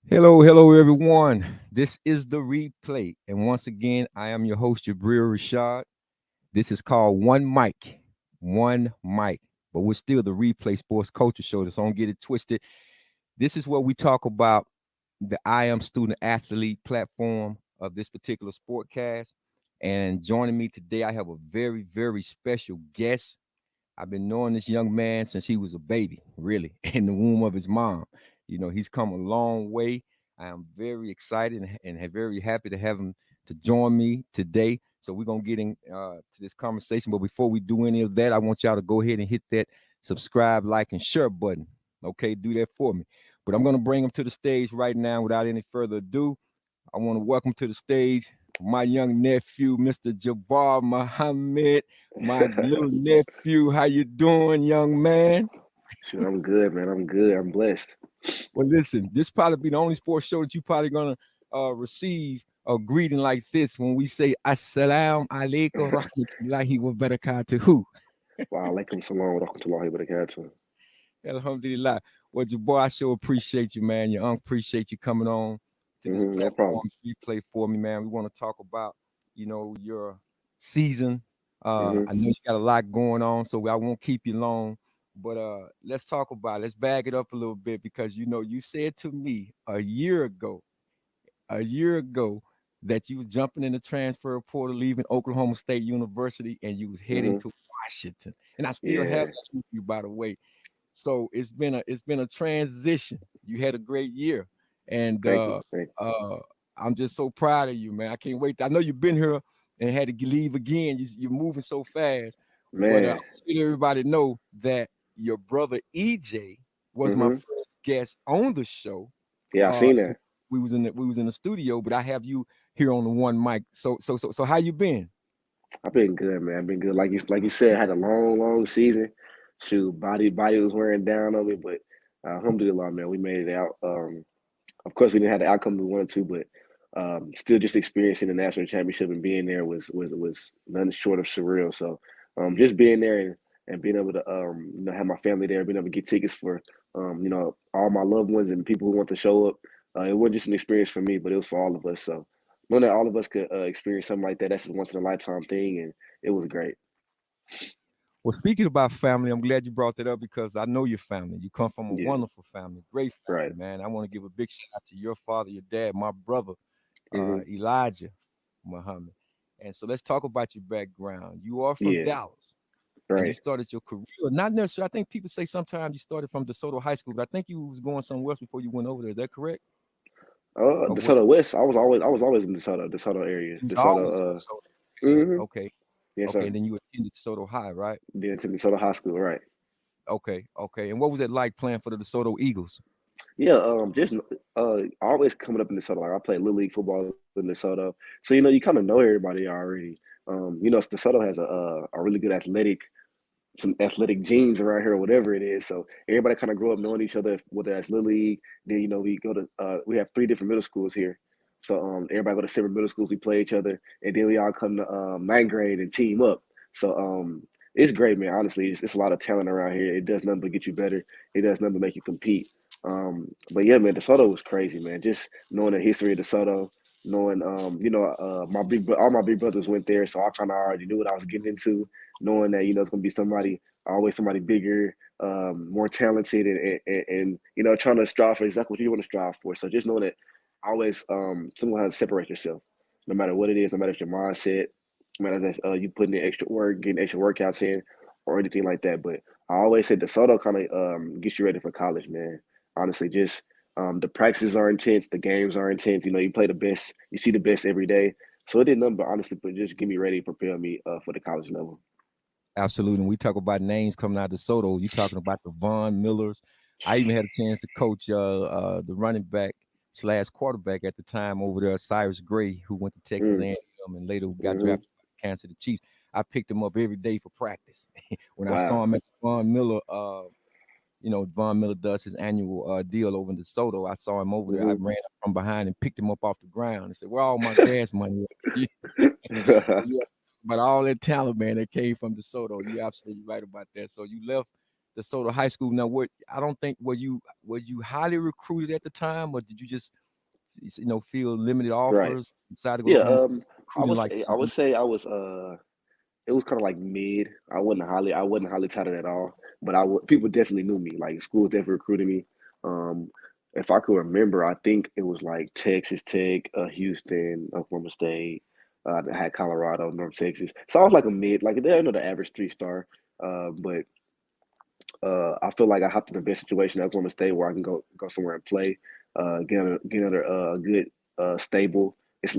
Hello, everyone. This is the replay. And once again, I am your host, Jabbar Rashad. This is called One Mic. One Mic. But we're still the replay sports culture show. So don't get it twisted. This is where we talk about the I Am Student Athlete platform of this particular sportcast. And joining me today, I have a very, very special guest. I've been knowing this young man since he was a baby, really, in the womb of his mom. He's come a long way. I am very excited and very happy to have him to join me today. So we're gonna get in to this conversation. But before we do any of that, I want y'all to go ahead and hit that subscribe, like, and share button. Okay, do that for me. But I'm gonna bring him to the stage right now without any further ado. I want to welcome to the stage my young nephew, Mr. Jabbar Muhammad, my little nephew. How you doing, young man? Shoot, I'm good, man. I'm good. I'm blessed. Well, listen, this probably be the only sports show that you probably gonna receive a greeting like this when we say Assalamu alaikum rahmatullahi wa barakatuhu. Wow, alaikum salam wa rahmatullahi wa barakatuh. Alhamdulillah. Well, Jabbar, I sure appreciate you, man. Your uncle appreciate you coming on to this No problem. platform replay for me, man. We want to talk about, your season. hmm I know you got a lot going on, so I won't keep you long. But let's talk about it. Let's bag it up a little bit because you said to me a year ago that you was jumping in the transfer portal, leaving Oklahoma State University, and you was heading hmm to Washington. And I still have Yeah. that with you, by the way. So it's been a transition. You had a great year, and Thank you. Thank I'm just so proud of you, man. I can't wait. I know you've been here and had to leave again. You're moving so fast, you. but I Man. want everybody to know that your brother EJ was my hmm first guest on the show. Yeah, I Uh, seen that. we was in the studio, but I have you here on the one mic. So how you been? I've been good, man. I've been good. Like you said, I had a long season. Shoot, body was wearing down on me, but alhamdulillah, man, we made it out. Of course, we didn't have the outcome we wanted to, but still, just experiencing the national championship and being there was nothing short of surreal. So, just being there and being able to have my family there, being able to get tickets for all my loved ones and people who want to show up. It wasn't just an experience for me, but it was for all of us. So, knowing that all of us could experience something like that, that's just once in a lifetime thing, and it was great. Well, speaking about family, I'm glad you brought that up because I know your family. You come from a Yeah, wonderful family, great right. family, man. I want to give a big shout out to your father, your dad, my brother, hmm Elijah Muhammad. And so let's talk about your background. You are from Yeah, Dallas and you right. started your career, not necessarily, I think people say sometimes you started from DeSoto High School, but I think you was going somewhere else before you went over there. Is that correct? Or what? DeSoto West. I was always in DeSoto area. You was always in DeSoto. DeSoto. hmm Okay. Yes, Okay. sir. And then you attended DeSoto High, right? Then to DeSoto High School, right? Okay. Okay. And what was it like playing for the DeSoto Eagles? Yeah. Just always coming up in DeSoto. Like I played little league football in DeSoto, so you kind of know everybody already. DeSoto has a really good some athletic genes around here or whatever it is. So everybody kind of grew up knowing each other, whether that's little league. Then we have three different middle schools here. So everybody go to separate middle schools. We play each other, and then we all come to ninth grade and team up. So it's great, man. Honestly, it's a lot of talent around here. It does nothing but get you better. It does nothing but make you compete. But yeah, man, DeSoto was crazy, man. Just knowing the history of DeSoto, knowing all my big brothers went there, so I kind of already knew what I was getting into. Knowing that it's gonna be always somebody bigger, more talented, and trying to strive for exactly what you want to strive for. So just knowing that always someone has to separate yourself, no matter what it is, no matter if your mindset, no matter if you putting in extra work, getting extra workouts in, or anything like that. But I always said the DeSoto kind of gets you ready for college, man. Honestly, just the practices are intense, the games are intense. You play the best, you see the best every day. So it did nothing but honestly, but just get me ready, prepare me for the college level. Absolutely. And we talk about names coming out of Soto. You talking about the Von Millers. I even had a chance to coach the running back slash quarterback at the time over there, Cyrus Gray, who went to Texas Mm, A&M and later got hmm drafted by the Kansas City Chiefs. I picked him up every day for practice. When I saw Wow. him at the Von Miller, Von Miller does his annual deal over in DeSoto. I saw him over there. I Hmm. ran up from behind and picked him up off the ground and said, "Where all my gas money at?" So yeah, but all that talent, man, that came from DeSoto. You're absolutely right about that. So you left DeSoto High School. Now, what I don't think were you highly recruited at the time, or did you just feel limited Right. offers, decided to go to Yeah. Oklahoma State I recruiting was like I would say I was it was kind of like mid. I wasn't highly touted at all, but people definitely knew me. Like school definitely recruited me. Um, if I could remember, I think it was like Texas Tech, Houston, Oklahoma State. I had Colorado, North Texas. So I was like a mid, like they're the average 3 star. But I feel like I hopped in the best situation at Oklahoma State where I can go somewhere and play, get under a good stable. It's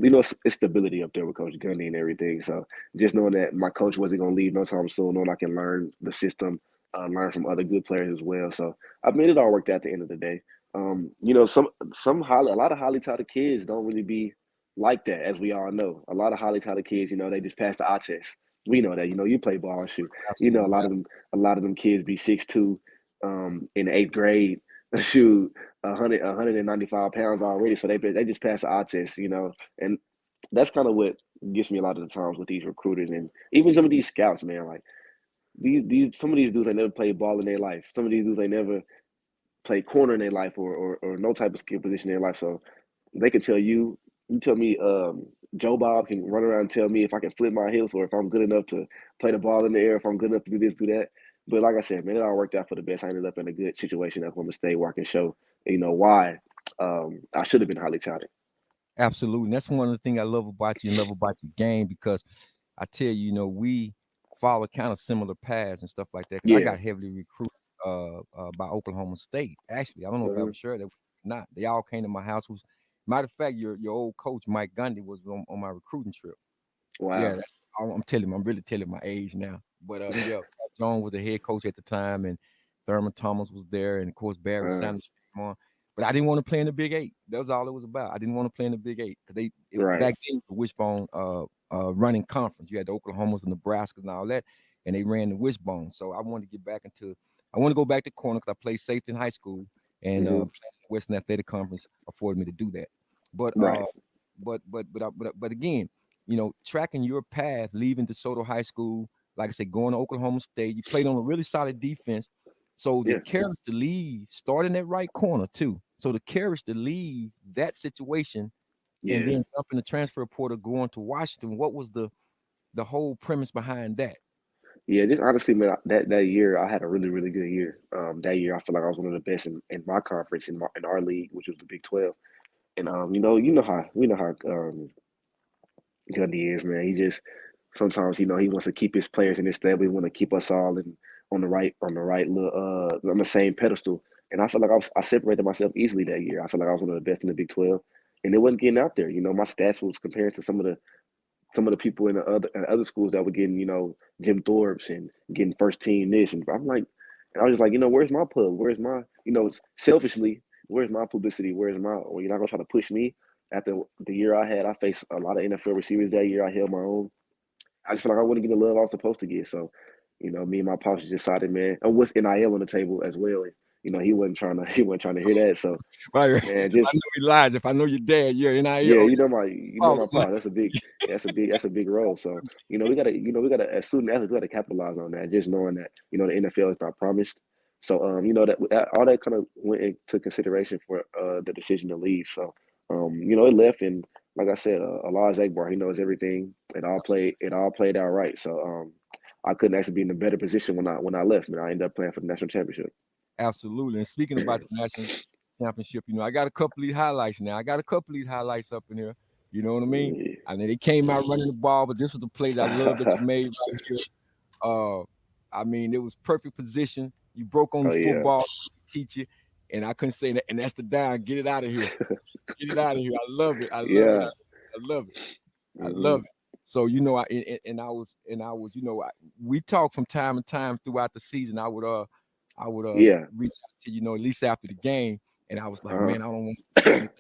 stability up there with Coach Gundy and everything. So just knowing that my coach wasn't gonna leave no time soon, knowing I can learn the system, learn from other good players as well. So I mean, it all worked out at the end of the day. A lot of highly touted kids don't really be like that, as we all know. A lot of highly touted kids, they just pass the eye test. We know that. You play ball and shoot. A absolutely. lot of them kids be 6'2", in eighth grade, shoot 195 pounds already. So they just pass the eye test, and that's kind of what gets me a lot of the times with these recruiters and even some of these scouts, man. Like these some of these dudes they never played ball in their life. Some of these dudes they never play corner in their life or no type of skill position in their life. So they can tell you, you tell me, Joe Bob can run around and tell me if I can flip my hips or if I'm good enough to play the ball in the air, if I'm good enough to do this, do that. But like I said, man, it all worked out for the best. I ended up in a good situation at Oklahoma State where I can show, why I should have been highly touted. Absolutely. And that's one of the things I love about you and love about your game because I tell you, we follow kind of similar paths and stuff like that. Because I Yeah. got heavily recruited by Oklahoma State. Actually, I don't know if I Hmm. ever shared that or not. They all came to my house. Matter of fact, your old coach Mike Gundy was on my recruiting trip. Yeah, Wow. that's I'm telling you, I'm really telling my age now. But yeah, Pat Jones was the head coach at the time, and Thurman Thomas was there, and of course Barry Uh, Sanders came on. But I didn't want to play in the Big Eight. That was all it was about. I didn't want to play in the Big Eight because right. back then the wishbone running conference. You had the Oklahomas, the Nebraskas, and all that, and they ran the wishbone. So I wanted to get back into. I want to go back to corner because I played safety in high school, and Hmm. playing in the Western Athletic Conference afforded me to do that. But Right. but again, tracking your path, leaving DeSoto High School, like I said, going to Oklahoma State. You played on a really solid defense. So the Yeah. courage to leave, starting at right corner too. So the courage to leave that situation and Yeah. then jump in the transfer portal going to Washington. What was the whole premise behind that? Yeah, just honestly, man, that year I had a really, really good year. That year I feel like I was one of the best in my conference in our league, which was the Big 12. And you know how Gundy is, man. He just sometimes he wants to keep his players in his stable. He want to keep us all in on the right little on the same pedestal. And I feel like I separated myself easily that year. I feel like I was one of the best in the Big 12, and it wasn't getting out there. My stats was compared to some of the people in other schools that were getting, Jim Thorpe's and getting first team this, and I'm like, and I was just like, where's my pub? Where's my, selfishly, where's my publicity? Where's my? Well, you're not gonna try to push me. After the year I had, I faced a lot of NFL receivers that year. I held my own. I just feel like I wouldn't get the love I was supposed to get. So, me and my pops just decided, man, and with NIL on the table as well. And, he wasn't trying to hear that. So, Right. man, If I just know he lies, if I know your dad, you're yeah, NIL, my problem. pops. That's a big role. So we gotta as student athletes we gotta capitalize on that. Just knowing that the NFL is not promised. So that all that kind of went into consideration for the decision to leave. So it left, and like I said, Elijah Jabbar, he knows everything. It all played out right. So I couldn't actually be in a better position when I left. Man, I ended up playing for the national championship. Absolutely. And speaking about the national championship, I got a couple of these highlights now. I got a couple of these highlights up in here. You know what I mean? I mean, they came out running the ball, but this was the play that I love that you made right here. Uh, I mean, it was perfect position. You broke on Oh the yeah, football, teacher, and I couldn't say that. And that's the down. Get it out of here. Get it out of here. I love it. I love it. yeah. I love it. I Hmm. love it. So I was, we talked from time to time throughout the season. I would Yeah. reach out to at least after the game, and I was like, Uh-huh. man, I don't want to say anything.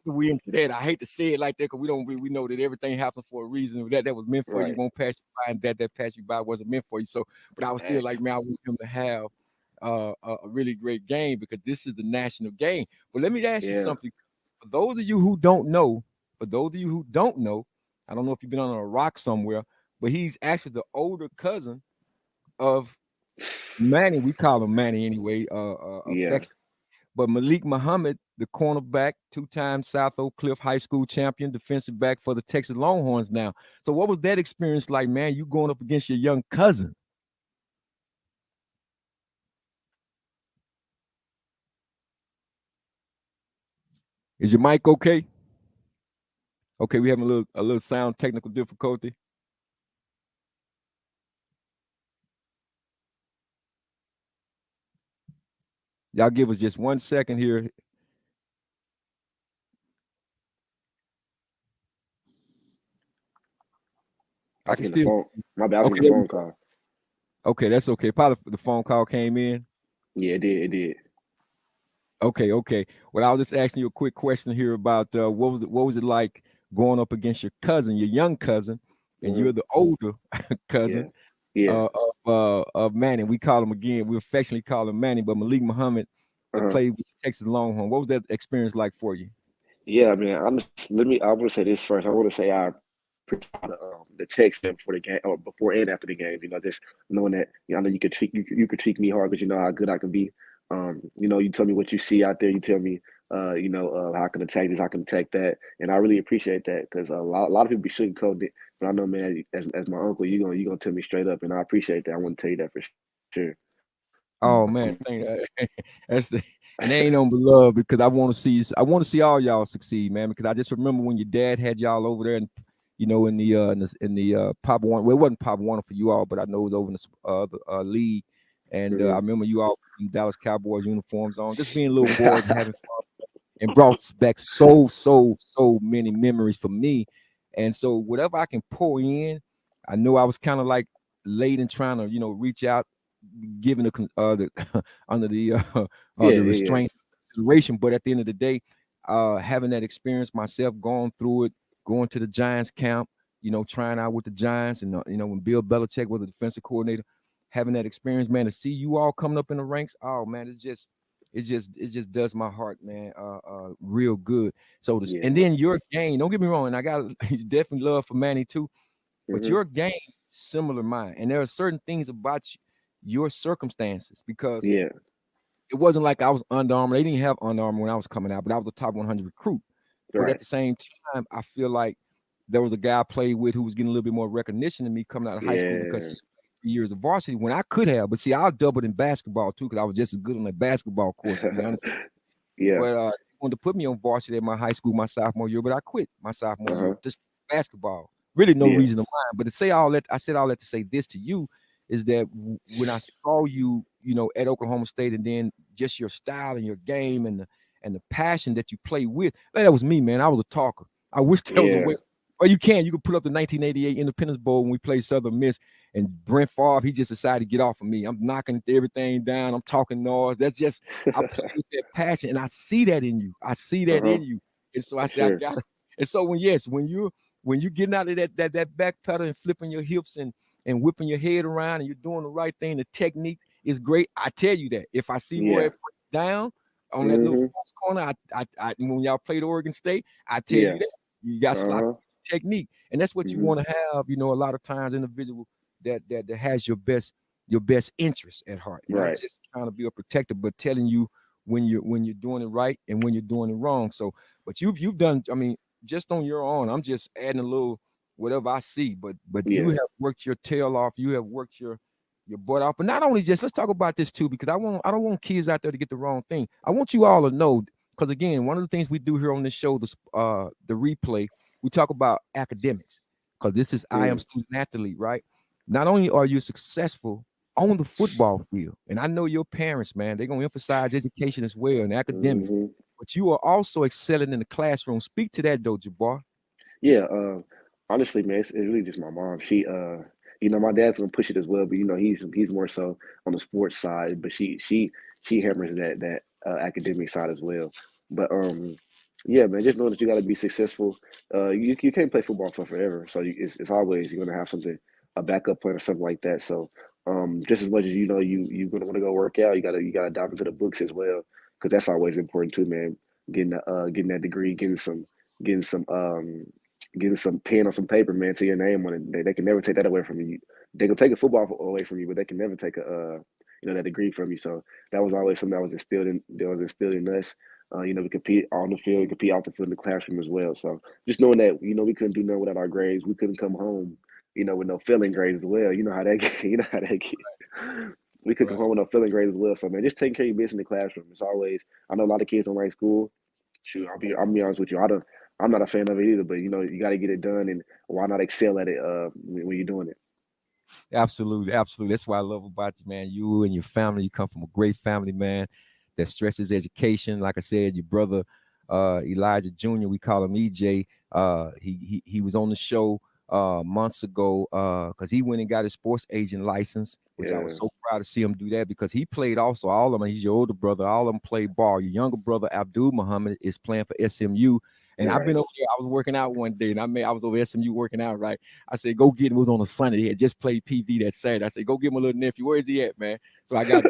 We into that. I hate to say it like that because we know that everything happens for a reason. That was meant for you Right. won't pass you by, and that passed you by wasn't meant for you. So, but I was still Facts. like, man, I want him to have a really great game because this is the national game. But let me ask you Yeah. something. For those of you who don't know, for those of you who don't know, I don't know if you've been on a rock somewhere, but he's actually the older cousin of Manny. We call him Manny anyway, Yeah. affection. But Malik Muhammad, the cornerback, two-time South Oak Cliff High School champion, defensive back for the Texas Longhorns now. So what was that experience like, man? You going up against your young cousin? Is your mic okay? Okay, we having a little sound technical difficulty. Y'all give us just 1 second here. I I was can getting a still. phone. My bad. I was Okay, getting a phone call. okay, that's okay. Probably the phone call came in. Yeah, it did. It did. Okay, okay. Well, I was just asking you a quick question here about what was it like going up against your cousin, your young cousin, and Hmm. you're the older Yeah. cousin Yeah. of Manny. We call him again. We affectionately call him Manny, but Malik Muhammad Uh-huh. played with the Texas Longhorn. What was that experience like for you? Yeah, man. I want to say this first. I want to say I appreciate the text before the game or before and after the game. Just knowing that I know you could treat me hard, but you know how good I can be. You tell me what you see out there. You tell me, how I can attack this, how I can attack that, and I really appreciate that because a lot of people be sugarcoating it, but I know, man, as my uncle, you gonna tell me straight up, and I appreciate that. I want to tell you that for sure. Oh man, that's the and they ain't on beloved because I want to see all y'all succeed, man. Because I just remember when your dad had y'all over there and in the Pop One. Well, it wasn't Pop One for you all, but I know it was over in the league. And I Hmm. remember you all in Dallas Cowboys uniforms on, just being little boys and having fun, and brought back so many memories for me. And so whatever I can pour in, I know I was kind of like late in trying to reach out, given the under Yeah, the yeah, yeah, restraints of consideration. But at the end of the day, having that experience myself, going through it, going to the Giants camp, trying out with the Giants, and when Bill Belichick was the defensive coordinator, having that experience, man, to see you all coming up in the ranks, oh man, it just does my heart, man, real good. So this, and yeah. then your game, don't get me wrong, and I got definitely love for Manny too, but Hmm. your game similar to mine, and there are certain things about your circumstances because Yeah. it wasn't like I was Under Armour. They didn't have Under Armour when I was coming out, but I was a top 100 recruit. But at Right. the same time, I feel like there was a guy I played with who was getting a little bit more recognition than me coming out of high school because he Yeah. had 3 years of varsity when I could have. But see, I doubled in basketball too because I was just as good on the basketball court, to be honest. Yeah. But they wanted to put me on varsity at my high school my sophomore year, but I quit my sophomore year. Uh-huh. Just basketball. Really no Yeah. reason of mine. But to say all that, I said all that to say this to you is that when I saw you, at Oklahoma State, and then just your style and your game and the passion that you play with, that was me, man. I was a talker. I wish there was a Yeah. way. Well, you could put up the 1988 Independence Bowl when we played Southern Miss, and Brent Favre, he just decided to get off of me. I'm knocking everything down. I'm talking noise. That's just I play with that passion, and I see that in you. I see that Uh-huh. in you, and so I For say I sure. got it. And so when you're getting out of that back pedal and flipping your hips and whipping your head around and you're doing the right thing, the technique is great. I tell you that. If I see where Yeah. it breaks down on that little Hmm. cross corner, when y'all played Oregon State, I tell Yeah. you that you got sloppy Uh-huh. technique, and that's what you Hmm. want to have. A lot of times, individual that has your best interest at heart, not Right. just trying to be a protector, but telling you when you're doing it right and when you're doing it wrong. So, but you've done. I mean, just on your own, I'm just adding a little whatever I see. But you Yeah. have worked your tail off. You have worked your butt off. But not only just let's talk about this too, because I don't want kids out there to get the wrong thing. I want you all to know, because again, one of the things we do here on this show, the replay, we talk about academics, because this is I am Mm. student athlete, right? Not only are you successful on the football field, and I know your parents, man, they're gonna emphasize education as well and academics, Hmm. but you are also excelling in the classroom. Speak to that though, Jabbar. Yeah. Honestly, man, it's really just my mom. My dad's gonna push it as well, but he's more so on the sports side. But she hammers that academic side as well. But yeah, man, just know that you got to be successful. You can't play football for forever, so it's always you're gonna have something, a backup plan or something like that. So Just as much as you're gonna want to go work out, you gotta dive into the books as well, because that's always important too, man. Getting that degree, getting some getting some pen or some paper, man, to your name on it. They can never take that away from you. They can take a football away from you, but they can never take that degree from you. So that was always something that was instilled in us. We compete on the field, we compete off the field in the classroom as well. So just knowing that, we couldn't do nothing without our grades. We couldn't come home, with no failing grades as well. You know how that get. You know how that get. We could come Right. home with no failing grades as well. So man, just taking care of your business in the classroom. It's always. I know a lot of kids don't like school. Shoot, I'll be honest with you. I'm not a fan of it either. But you got to get it done, and why not excel at it when you're doing it? Absolutely, absolutely. That's what I love about you, man. You and your family, you come from a great family, man, that stresses education. Like I said, your brother Elijah Jr., we call him EJ. He was on the show months ago because he went and got his sports agent license, which I was Yeah. so proud to see him do that because he played also. All of them, he's your older brother, all of them played ball. Your younger brother, Abdul Muhammad, is playing for SMU. And I've been Right. over there. I was working out one day, and I was over SMU working out, right? I said, go get him. It was on a Sunday. He had just played PV that Saturday. I said, go get my little nephew. Where is he at, man? So I got,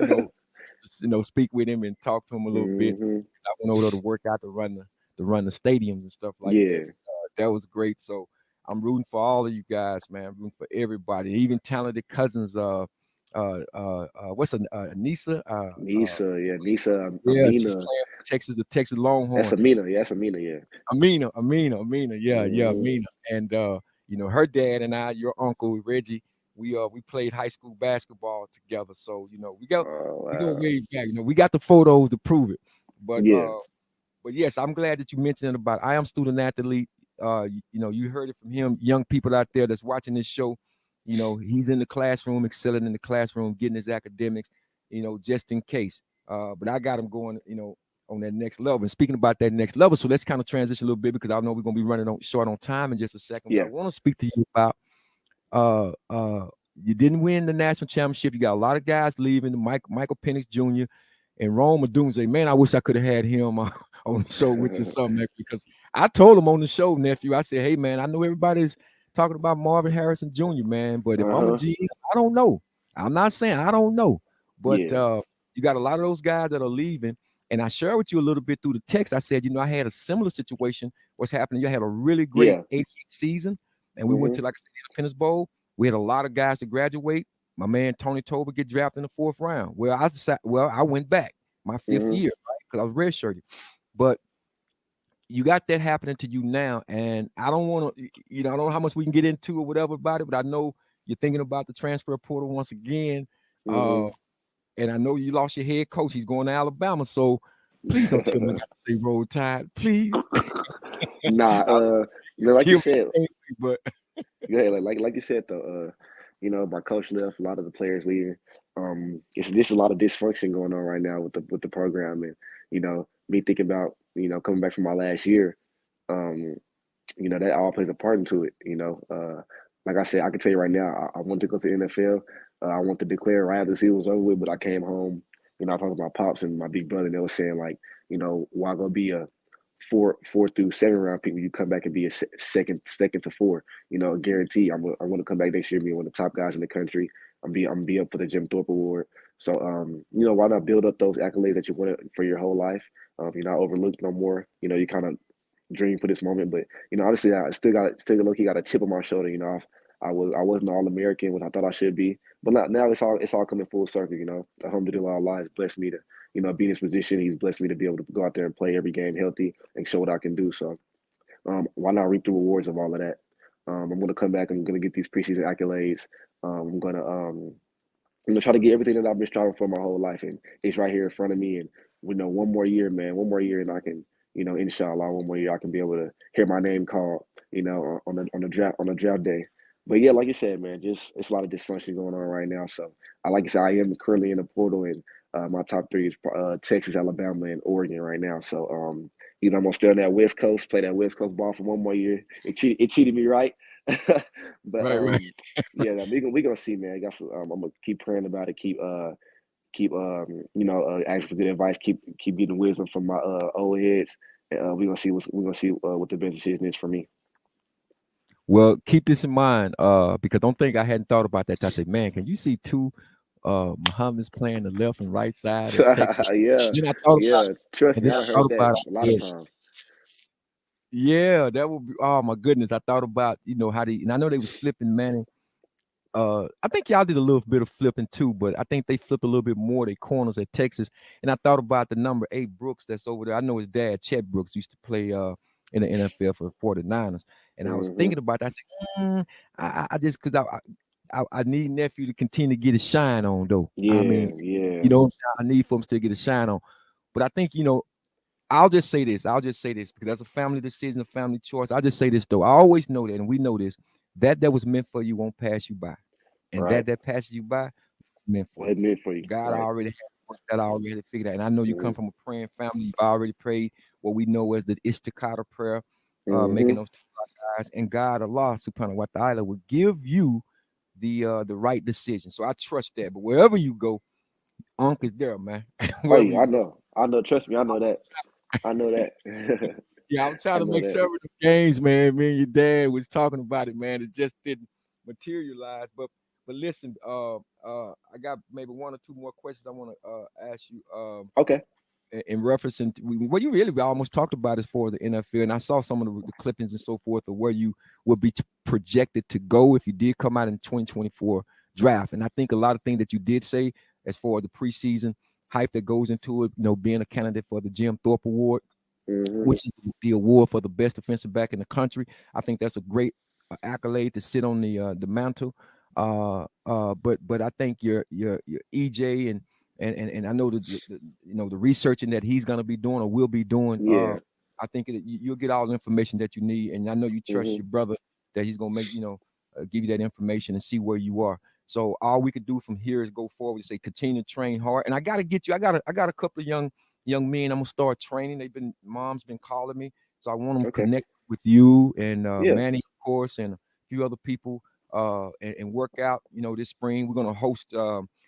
speak with him and talk to him a little bit. Hmm. I went over there to work out to run the stadiums and stuff like that. Yeah. That was great. So I'm rooting for all of you guys, man. I'm rooting for everybody, even talented cousins. What's Anissa? Nisa, yeah, Nisa, Yeah, she's Amina. playing for the Texas That's Longhorn. Amina. Yeah, that's Amina. Yeah. Amina. Yeah, yeah, Hmm. Amina. And her dad and I, your uncle Reggie, we played high school basketball together. So, Oh we go wow. way back. We got the photos to prove it. But Yeah. yes, I'm glad that you mentioned about I am student athlete. You heard it from him, young people out there that's watching this show. He's in the classroom, excelling in the classroom, getting his academics, just in case. But I got him going, on that next level. And speaking about that next level, so let's kind of transition a little bit because I know we're gonna be running on short on time in just a second. But I Yeah. want to speak to you about uh uh you didn't win the national championship. You got a lot of guys leaving, Michael Penix Jr. and Rome Odunze. Man, I wish I could have had him on the show, which is something that, because I told him on the show, nephew, I said, hey man, I know everybody's talking about Marvin Harrison Jr., man, but if I'm a Uh-huh. GM, I don't know. I'm not saying I don't know, but Yeah. you got a lot of those guys that are leaving. And I shared with you a little bit through the text. I said, I had a similar situation. What's happening? You had a really great Yeah. 88 season, and we went Hmm. to, like I said, the Independence Bowl. We had a lot of guys to graduate. My man Tony Tober get drafted in the fourth round. I went back my fifth Hmm. year, right? Because I was redshirted. But you got that happening to you now, and I don't want to, I don't know how much we can get into or whatever about it, but I know you're thinking about the transfer portal once again. Uh, Hmm. and I know you lost your head coach. He's going to Alabama. So please don't tell me I got to say roll tide. Please. Nah. I Like you kill said, me, but yeah, like you said though, my coach left, a lot of the players leaving. It's just a lot of dysfunction going on right now with the program, and me thinking about coming back from my last year. Um, that all plays a part into it. Like I said, I can tell you right now, I want to go to the NFL. I want to declare right after the season was over with, but I came home. I talked to my pops and my big brother, and they were saying like, why go be a four through seven round pick when you come back and be a second to four? Guarantee I want to come back next year and be one of the top guys in the country. I'm be up for the Jim Thorpe Award. So why not build up those accolades that you wanted for your whole life? You're not overlooked no more. You kind of dream for this moment. But honestly, I still low key got a chip on my shoulder. I wasn't all American when I thought I should be, but now it's all coming full circle. Alhamdulillah, Allah has blessed me to be in this position. He's blessed me to be able to go out there and play every game healthy and show what I can do. So why not reap the rewards of all of that? I'm gonna come back. I'm gonna get these preseason accolades. I'm gonna try to get everything that I've been striving for my whole life, and it's right here in front of me. And we know one more year, man, one more year, and I can, inshallah, one more year, I can be able to hear my name called, on the draft day. But yeah, like you said, man, just it's a lot of dysfunction going on right now. So like I said, I am currently in the portal, and my top three is Texas, Alabama, and Oregon right now. So I'm gonna stay on that West Coast, play that West Coast ball for one more year. It cheated me, right? But right. yeah, we gonna see, man. I'm gonna keep praying about it. Keep asking for good advice. Keep getting wisdom from my old heads. And we gonna see what the best decision is for me. Well, keep this in mind, because don't think I hadn't thought about that. I said, man, can you see two Muhammad's playing the left and right side of Texas? Yeah, Then I thought about yeah. Trust and me, then I I done thought heard that about a lot of it. times. Yeah, that would be oh my goodness. I thought about, how they and I know they was flipping Manning. I think y'all did a little bit of flipping too, but I think they flipped a little bit more their corners at Texas. And I thought about the number 8 Brooks that's over there. I know his dad, Chet Brooks, used to play in the NFL for the 49ers. And I was Hmm. thinking about that. I said, I just because I need nephew to continue to get his shine on though. I Yeah, mean, yeah. what I'm saying? I need for him to still get his shine on. But I think, I'll just say this. I'll just say this because that's a family decision, a family choice. I'll just say this though. I always know that, and we know this, that was meant for you won't pass you by. And Right. that passes you by meant for What you. it meant for you. God Right. already had that already figured out. And I know you Hmm. come from a praying family. You've already prayed what we know as the Istakata prayer, making Hmm. those eyes. And God, Allah subhanahu wa ta'ala, will give you the right decision. So I trust that. But wherever you go, Unc is there, man. Oh Wherever yeah, I you go. know. I know. Trust me, I know that. I know that. Yeah, I'm trying I to know make that. several games, man. Me and your dad was talking about it, man. It just didn't materialize. But listen, I got maybe one or two more questions I want to ask you. Okay. In reference to what you really almost talked about as far as the NFL, and I saw some of the clippings and so forth of where you would be projected to go if you did come out in 2024 draft. And I think a lot of things that you did say as far as the preseason hype that goes into it, being a candidate for the Jim Thorpe Award, Hmm. which is the award for the best defensive back in the country. I think that's a great accolade to sit on the mantle. But I think your EJ and I know the researching that he's going to be doing or will be doing. Yeah. I think you'll get all the information that you need, and I know you trust Hmm. your brother that he's going to make give you that information and see where you are. So all we could do from here is go forward. Say continue to train hard, and I got to get you. I got a couple of young men. I'm gonna start training. Mom's been calling me, so I want them to Okay. connect with you and Yeah. Manny, of course, and a few other people, and work out. This spring we're gonna host.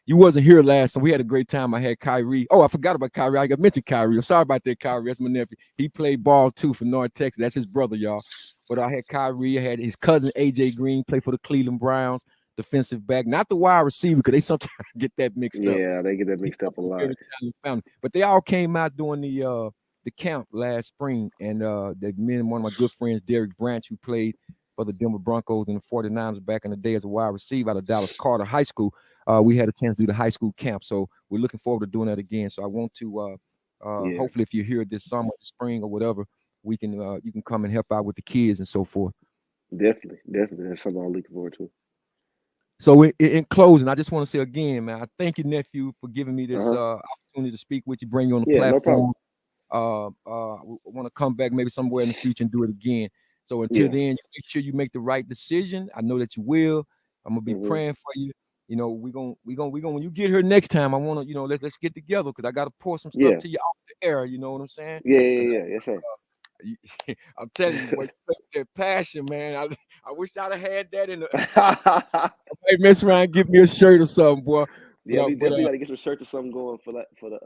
You wasn't here last, so we had a great time. I had Kyrie. Oh, I forgot about Kyrie. I got mentioned Kyrie. I'm sorry about that, Kyrie. That's my nephew. He played ball too for North Texas. That's his brother, y'all. But I had Kyrie. I had his cousin AJ Green play for the Cleveland Browns, defensive back, not the wide receiver, because they sometimes get that mixed up. Yeah. They get that He mixed come up a from a lot. very talented family. But they all came out during the camp last spring, and me and one of my good friends, Derek Branch, who played for the Denver Broncos and the 49ers back in the day as a wide receiver out of Dallas Carter High School. We had a chance to do the high school camp, so we're looking forward to doing that again. So I want to Yeah. hopefully, if you're here this summer, this spring, or whatever, we can you can come and help out with the kids and so forth. Definitely. Definitely. That's something I'm looking forward to. So in closing, I just want to say again, man, I thank you, nephew, for giving me Uh this huh. opportunity to speak with you, bring you on the Yeah. No problem. platform. Want to come back maybe somewhere in the future and do it again. So until Yeah. then, make sure you make the right decision. I know that you will. I'm gonna be Hmm. praying for you. We're gonna when you get here next time, I wanna, let's get together because I gotta pour some stuff Yeah. to you off the air, you know what I'm saying? Yeah. Yeah. Because Yeah. Yes, sir. I'm telling you, boy, you play with that passion, man. I wish I'd have had that in the I might mess around and give me a shirt or something, boy. But Yeah, we but definitely got to get some shirts or something going for for the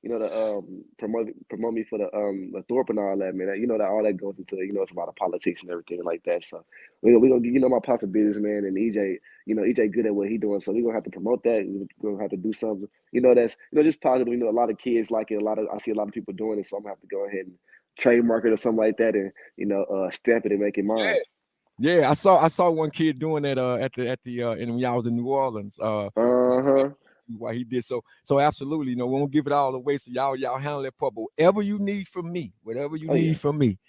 the promote me for the Thorpe and all that, man. You know that all that goes into it's a lot of politics and everything like that. So we gonna my pops a businessman and EJ, EJ good at what he doing. So we gonna have to promote that. We're gonna have to do something. That's just positive. A lot of kids like it. I see a lot of people doing it. So I'm gonna have to go ahead and trademark it or something like that and stamp it and make it mine. yeah, I saw one kid doing that at the and when y'all was in New Orleans. Uh-huh. Why he did so absolutely. We won't give it all away. So y'all handle that part. But whatever you Oh yeah. need from me,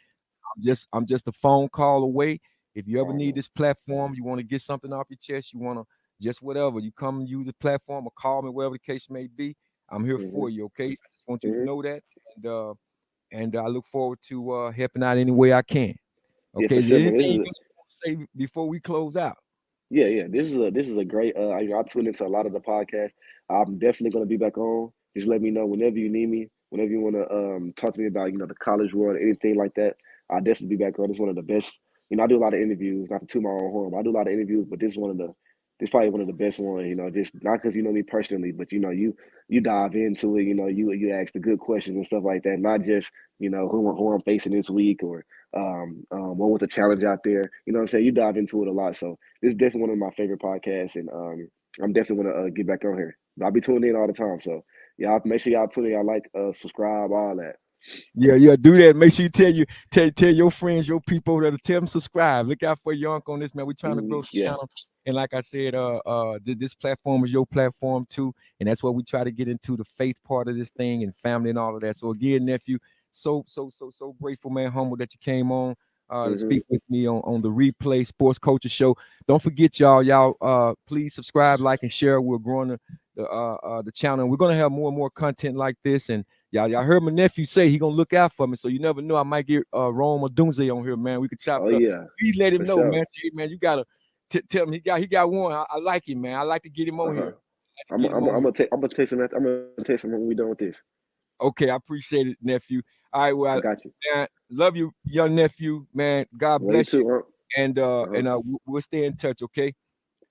I'm just a phone call away. If you ever Right need on. this platform, you want to get something off your chest, you want to just whatever, you come and use the platform or call me, whatever the case may be. I'm here Hmm. for you. Okay, I just want you to Hmm. know that, and I look forward to helping out any way I can. Yeah, Okay, for is there sure, man. anything else you want to say before we close out? Yeah, yeah. This is a great. I tune into a lot of the podcasts. I'm definitely gonna be back on. Just let me know whenever you need me, whenever you want to talk to me about the college world, anything like that. I'll definitely be back on. It's one of the best. I do a lot of interviews. Not to toot my own horn, but I do a lot of interviews. But this is probably one of the best ones. Just not because you know me personally, but you dive into it. You ask the good questions and stuff like that. Not just who I'm facing this week or what was the challenge out there? You know what I'm saying? You dive into it a lot, so this is definitely one of my favorite podcasts, and I'm definitely gonna get back on here. I'll be tuning in all the time, so y'all make sure y'all tune in, y'all like, subscribe, all that. Yeah, yeah, do that. Make sure you tell your friends, your people that tell them subscribe. Look out for your uncle on this, man. We're trying to grow the Yeah. channel. And like I said, this platform is your platform too. And that's what we try to get into the faith part of this thing and family and all of that. So again, nephew, so grateful, man, humble that you came on to Hmm. speak with me on the Replay Sports Culture Show. Don't forget, y'all please subscribe, like, and share. We're growing the channel. We're gonna have more and more content like this. And y'all heard my nephew say he gonna look out for me, so you never know. I might get Rome or Doomsday on here, man. We could chop Oh it up. yeah, Please let him for know, sure. man. Say, hey, man, you gotta tell him he got one. I like him, man. I like to get him on Uh-huh. here. I like to get him on here. I'm gonna text him. I'm gonna text him when we done with this. Okay, I appreciate it, nephew. All right, I well, got you. man, love you, young nephew, man. God Well, you bless you, too, huh? and Uh-huh. we'll stay in touch, okay?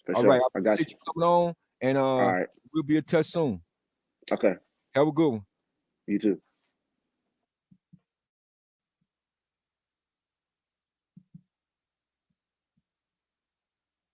For All right, sure. I I got appreciate you. you coming on, and All right. we'll be in touch soon. Okay. Have a good one. You too.